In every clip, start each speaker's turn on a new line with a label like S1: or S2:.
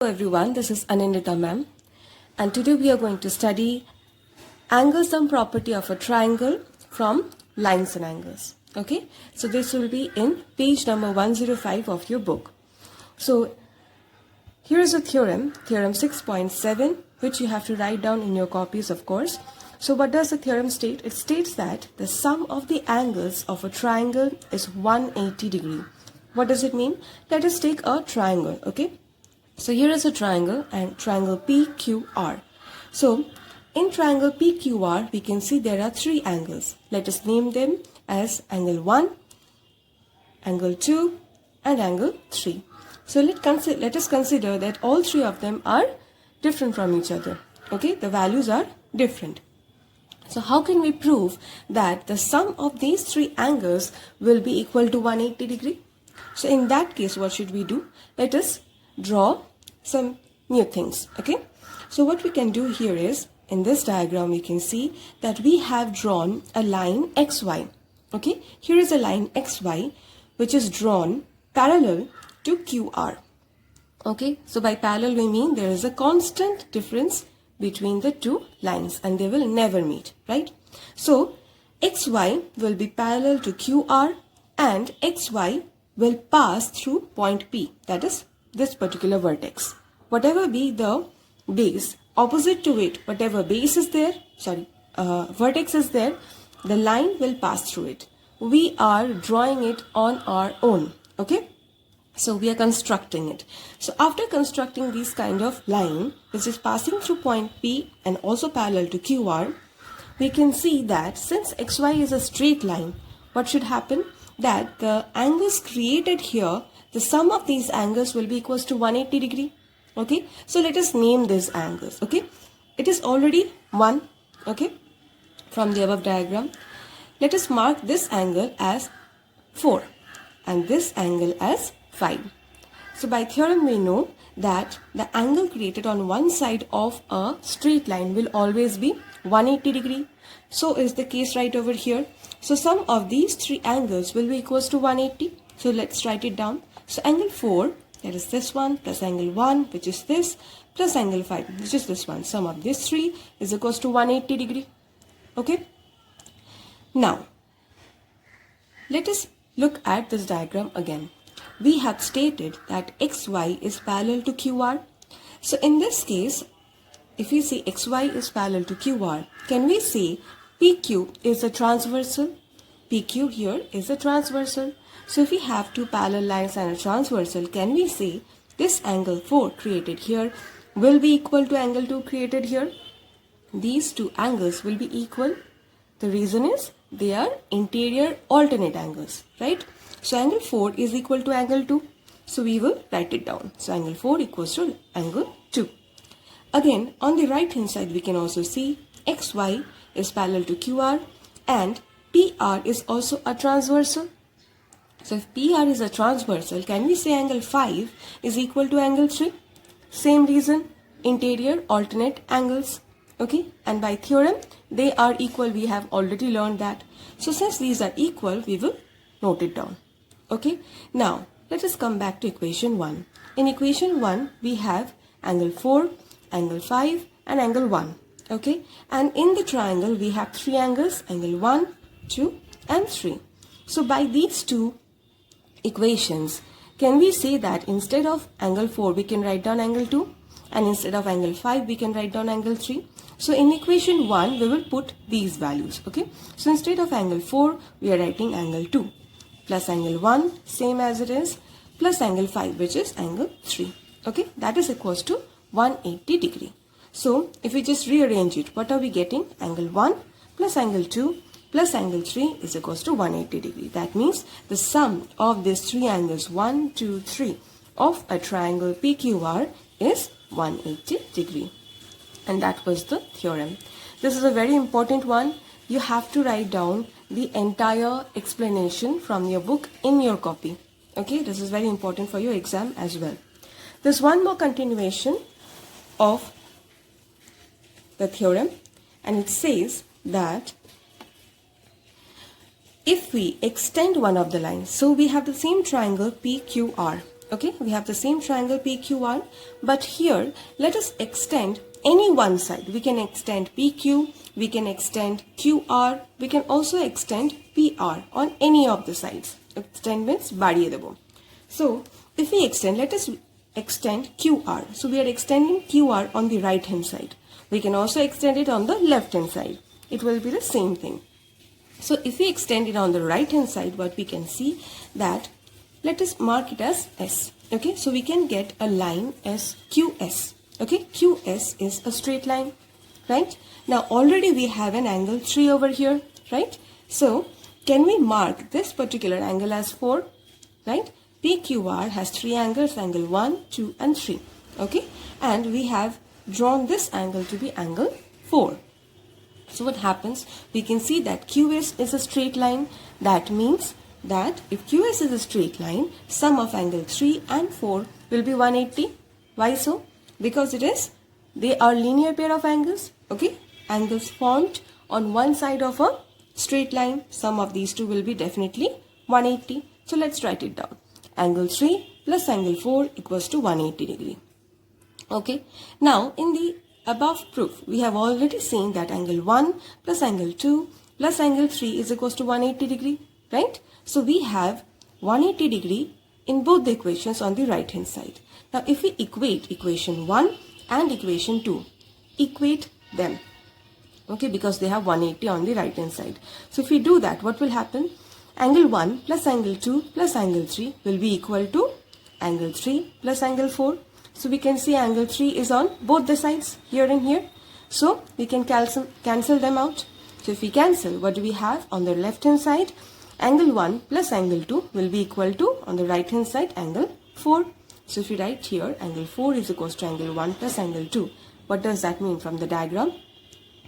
S1: Hello everyone, this is Anindita ma'am, and today we are going to study angle sum property of a triangle from lines and angles. Okay, so this will be in page number 105 of your book. So here is a theorem 6.7, which you have to write down in your copies, of course. So what does the theorem state? It states that the sum of the angles of a triangle is 180 degree. What does it mean? Let us take a triangle, okay? So here is a triangle and triangle PQR. So in triangle PQR, we can see there are three angles. Let us name them as angle 1, angle 2 and angle 3. So let us consider that all three of them are different from each other. Okay, the values are different. So how can we prove that the sum of these three angles will be equal to 180 degree? So in that case, what should we do? Let us draw some new things. Okay, so what we can do here is, in this diagram we can see that we have drawn a line XY. Okay, here is a line XY which is drawn parallel to QR. Okay, so by parallel we mean there is a constant difference between the two lines and they will never meet, right? So XY will be parallel to QR and XY will pass through point P, that is this particular vertex. Whatever be the base, opposite to it, whatever base is there, vertex is there, the line will pass through it. We are drawing it on our own, okay? So we are constructing it. So after constructing this kind of line, which is passing through point P and also parallel to QR, we can see that since XY is a straight line, what should happen? That the angles created here, the sum of these angles will be equals to 180 degree. Okay, so let us name these angles. Okay, it is already 1. Okay, from the above diagram, let us mark this angle as 4 and this angle as 5. So by theorem we know that the angle created on one side of a straight line will always be 180 degree. So is the case right over here. So sum of these three angles will be equals to 180. So let's write it down. So angle 4, that is this one, plus angle 1, which is this, plus angle 5, which is this one. Sum of these three is equals to 180 degree. Okay. Now, let us look at this diagram again. We have stated that XY is parallel to QR. So in this case, if we say XY is parallel to QR, can we say PQ is a transversal? PQ here is a transversal. So if we have two parallel lines and a transversal, can we say this angle 4 created here will be equal to angle 2 created here? These two angles will be equal. The reason is they are interior alternate angles, right? So angle 4 is equal to angle 2. So we will write it down. So angle 4 equals to angle 2. Again, on the right hand side, we can also see XY is parallel to QR and PR is also a transversal. So if PR is a transversal, can we say angle 5 is equal to angle 3? Same reason, interior alternate angles. Okay, and by theorem, they are equal. We have already learned that. So since these are equal, we will note it down. Okay, now let us come back to equation 1. In equation 1, we have angle 4, angle 5 and angle 1. Okay, and in the triangle, we have three angles, angle 1, 2 and 3. So by these two equations, can we say that instead of angle 4 we can write down angle 2 and instead of angle 5 we can write down angle 3? So in equation 1 we will put these values. Okay, so instead of angle 4 we are writing angle 2 plus angle 1 same as it is plus angle 5 which is angle 3. Okay, that is equals to 180 degree. So if we just rearrange it, what are we getting? Angle 1 plus angle 2 plus angle 3 is equals to 180 degree. That means the sum of these three angles 1, 2, 3 of a triangle PQR is 180 degree. And that was the theorem. This is a very important one. You have to write down the entire explanation from your book in your copy. Okay, this is very important for your exam as well. There's one more continuation of the theorem and it says that if we extend one of the lines, so we have the same triangle PQR. Okay, we have the same triangle PQR, but here let us extend any one side. We can extend PQ, we can extend QR, we can also extend PR on any of the sides. Extend means badiye debo. So if we extend, let us extend QR. So we are extending QR on the right hand side. We can also extend it on the left hand side. It will be the same thing. So if we extend it on the right hand side, what we can see that, let us mark it as S. Okay, so we can get a line as QS. Okay, QS is a straight line, right? Now already we have an angle 3 over here, right? So can we mark this particular angle as 4, right? PQR has 3 angles, angle 1, 2 and 3. Okay, and we have drawn this angle to be angle 4. So what happens? We can see that QS is a straight line. That means that if QS is a straight line, sum of angle 3 and 4 will be 180. Why so? Because they are linear pair of angles. Okay, angles formed on one side of a straight line. Sum of these two will be definitely 180. So let's write it down. Angle 3 plus angle 4 equals to 180 degree. Okay, now in the above proof, we have already seen that angle 1 plus angle 2 plus angle 3 is equals to 180 degree, right? So we have 180 degree in both the equations on the right hand side. Now if we equate equation 1 and equation 2, equate them, okay, because they have 180 on the right hand side. So if we do that, what will happen? Angle 1 plus angle 2 plus angle 3 will be equal to angle 3 plus angle 4. So we can see angle 3 is on both the sides, here and here. So we can cancel them out. So if we cancel, what do we have on the left hand side? Angle 1 plus angle 2 will be equal to, on the right hand side, angle 4. So if we write here, angle 4 is equals to angle 1 plus angle 2. What does that mean from the diagram?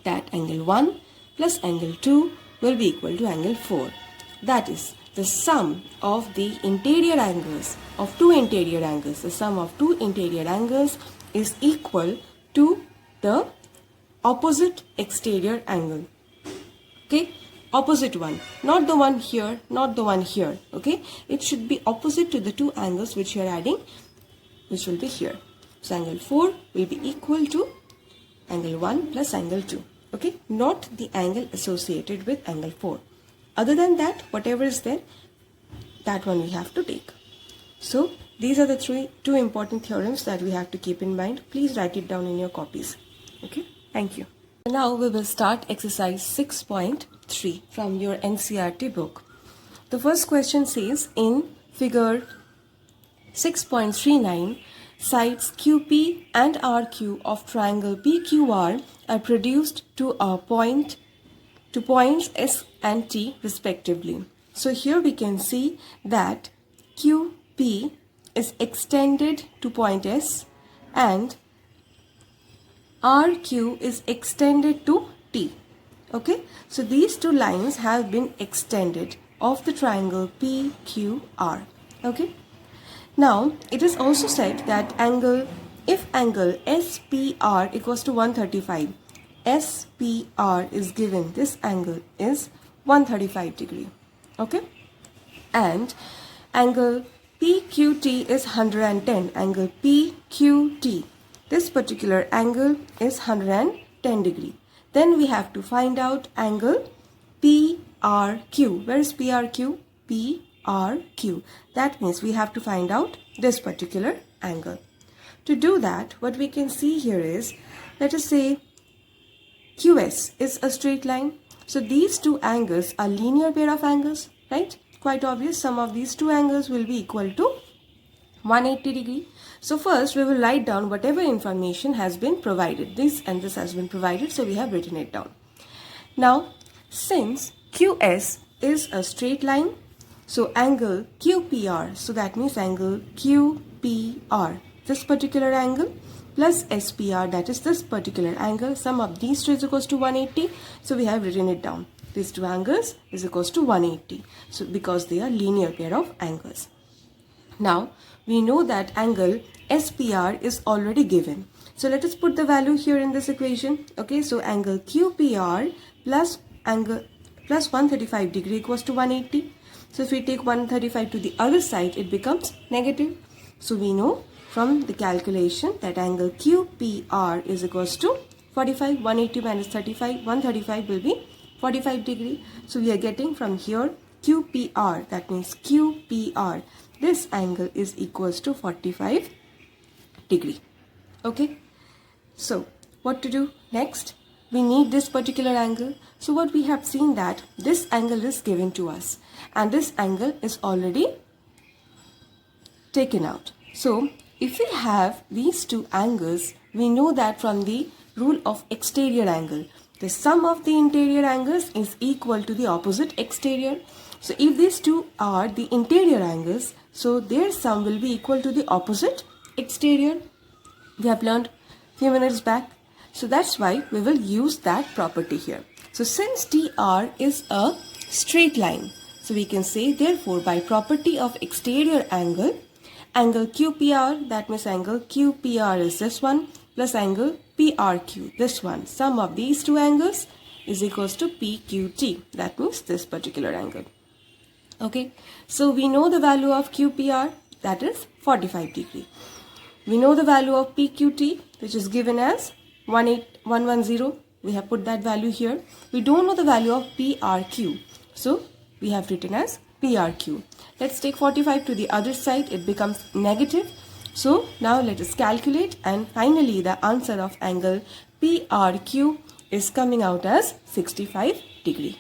S1: That angle 1 plus angle 2 will be equal to angle 4. That is, the sum of the interior angles of two interior angles, the sum of two interior angles is equal to the opposite exterior angle. Okay, opposite one, not the one here, not the one here. Okay, it should be opposite to the two angles which you are adding, which will be here. So angle 4 will be equal to angle 1 plus angle 2. Okay, not the angle associated with angle 4. Other than that, whatever is there, that one we have to take. So these are the two important theorems that we have to keep in mind. Please write it down in your copies. Okay, thank you. Now we will start exercise 6.3 from your NCERT book. The first question says, in figure 6.39, sides QP and RQ of triangle PQR are produced to points S and T respectively. So here we can see that QP is extended to point S and RQ is extended to T. Okay, so these two lines have been extended of the triangle PQR. Okay, now it is also said that if angle SPR equals to 135, SPR is given, this angle is 135 degree. Okay, and angle PQT is 110, angle PQT, this particular angle is 110 degree. Then we have to find out angle PRQ. Where is PRQ? PRQ. That means we have to find out this particular angle. To do that, what we can see here is, let us say QS is a straight line. So these two angles are linear pair of angles, right? Quite obvious, sum of these two angles will be equal to 180 degree. So first we will write down whatever information has been provided. This and this has been provided, so we have written it down. Now, since QS is a straight line, so angle QPR, so that means angle QPR, this particular angle, plus SPR, that is this particular angle, sum of these two is equals to 180. So we have written it down. These two angles is equals to 180. So because they are linear pair of angles. Now we know that angle SPR is already given. So let us put the value here in this equation. Okay, so angle QPR plus 135 degree equals to 180. So if we take 135 to the other side, it becomes negative. So we know from the calculation that angle QPR is equals to 45, 180 minus 35, 135 will be 45 degree. So we are getting from here QPR, that means QPR, this angle is equals to 45 degree. Okay, so what to do next? We need this particular angle. So what we have seen that this angle is given to us and this angle is already taken out. So if we have these two angles, we know that from the rule of exterior angle, the sum of the interior angles is equal to the opposite exterior. So if these two are the interior angles, so their sum will be equal to the opposite exterior. We have learned few minutes back. So that's why we will use that property here. So since DR is a straight line, so we can say therefore by property of exterior angle, angle QPR, that means angle QPR is this one plus angle PRQ, this one. Sum of these two angles is equals to PQT, that means this particular angle. Okay, so we know the value of QPR, that is 45 degree. We know the value of PQT, which is given as 18110. We have put that value here. We don't know the value of PRQ, so we have written as PRQ. Let's take 45 to the other side. It becomes negative. So now let us calculate, and finally the answer of angle PRQ is coming out as 65 degree.